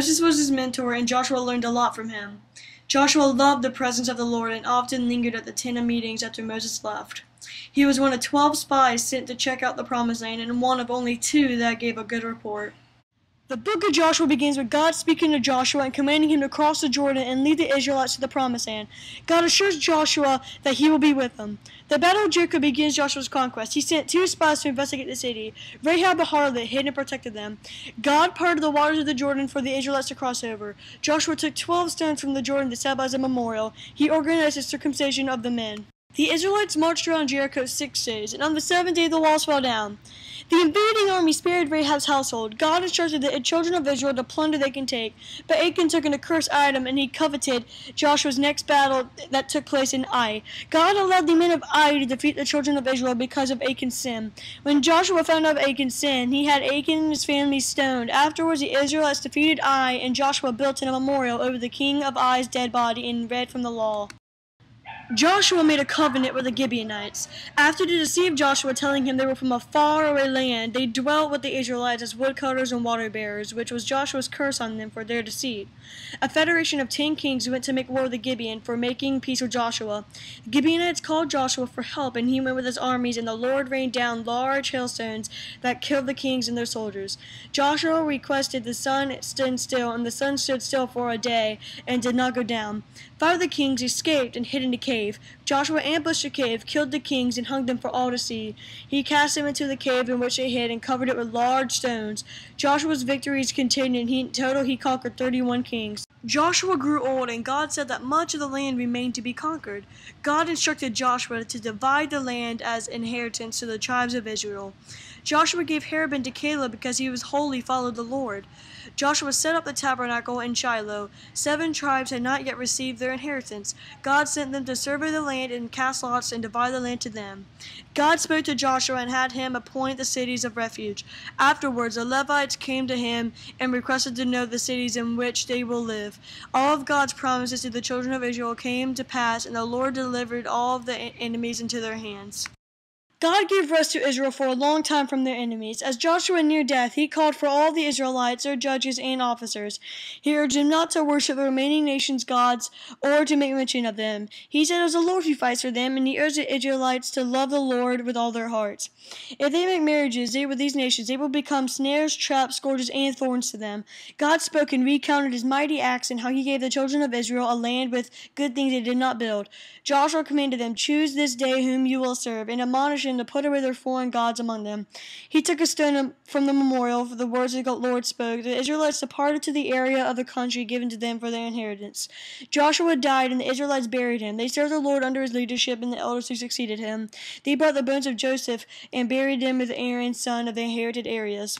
Moses was his mentor, and Joshua learned a lot from him. Joshua loved the presence of the Lord and often lingered at the tent of meetings after Moses left. He was one of 12 spies sent to check out the Promised Land, and one of only 2 that gave a good report. The book of Joshua begins with God speaking to Joshua and commanding him to cross the Jordan and lead the Israelites to the Promised Land. God assures Joshua that he will be with them. The Battle of Jericho begins Joshua's conquest. He sent 2 spies to investigate the city. Rahab the harlot hid and protected them. God parted the waters of the Jordan for the Israelites to cross over. Joshua took 12 stones from the Jordan to set up as a memorial. He organized the circumcision of the men. The Israelites marched around Jericho 6 days, and on the 7th day the walls fell down. The invading army spared Rahab's household. God instructed the children of Israel to plunder they can take, but Achan took an accursed item, and he coveted Joshua's next battle that took place in Ai. God allowed the men of Ai to defeat the children of Israel because of Achan's sin. When Joshua found out Achan's sin, he had Achan and his family stoned. Afterwards, the Israelites defeated Ai, and Joshua built a memorial over the king of Ai's dead body and read from the law. Joshua made a covenant with the Gibeonites. After they deceived Joshua, telling him they were from a faraway land, they dwelt with the Israelites as woodcutters and water bearers, which was Joshua's curse on them for their deceit. A federation of 10 kings went to make war with the Gibeon for making peace with Joshua. The Gibeonites called Joshua for help, and he went with his armies, and the Lord rained down large hailstones that killed the kings and their soldiers. Joshua requested the sun stand still, and the sun stood still for a day and did not go down. 5 of the kings escaped and hid in a cave. Joshua ambushed the cave, killed the kings, and hung them for all to see. He cast them into the cave in which they hid and covered it with large stones. Joshua's victories continued, and in total he conquered 31 kings. Joshua grew old, and God said that much of the land remained to be conquered. God instructed Joshua to divide the land as inheritance to the tribes of Israel. Joshua gave Herebin to Caleb because he was wholly followed the Lord. Joshua set up the tabernacle in Shiloh. 7 tribes had not yet received their inheritance. God sent them to survey the land and cast lots and divide the land to them. God spoke to Joshua and had him appoint the cities of refuge. Afterwards, the Levites came to him and requested to know the cities in which they will live. All of God's promises to the children of Israel came to pass, and the Lord delivered all of the enemies into their hands. God gave rest to Israel for a long time from their enemies. As Joshua neared death, he called for all the Israelites, their judges, and officers. He urged them not to worship the remaining nations' gods or to make mention of them. He said it was the Lord who fights for them, and he urged the Israelites to love the Lord with all their hearts. If they make marriages with these nations, they will become snares, traps, scourges, and thorns to them. God spoke and recounted his mighty acts and how he gave the children of Israel a land with good things they did not build. Joshua commanded them, "Choose this day whom you will serve, and admonish them to put away their foreign gods among them." He took a stone from the memorial for the words the Lord spoke. The Israelites departed to the area of the country given to them for their inheritance. Joshua died, and the Israelites buried him. They served the Lord under his leadership and the elders who succeeded him. They brought the bones of Joseph and buried them with Aaron, son of the inherited areas.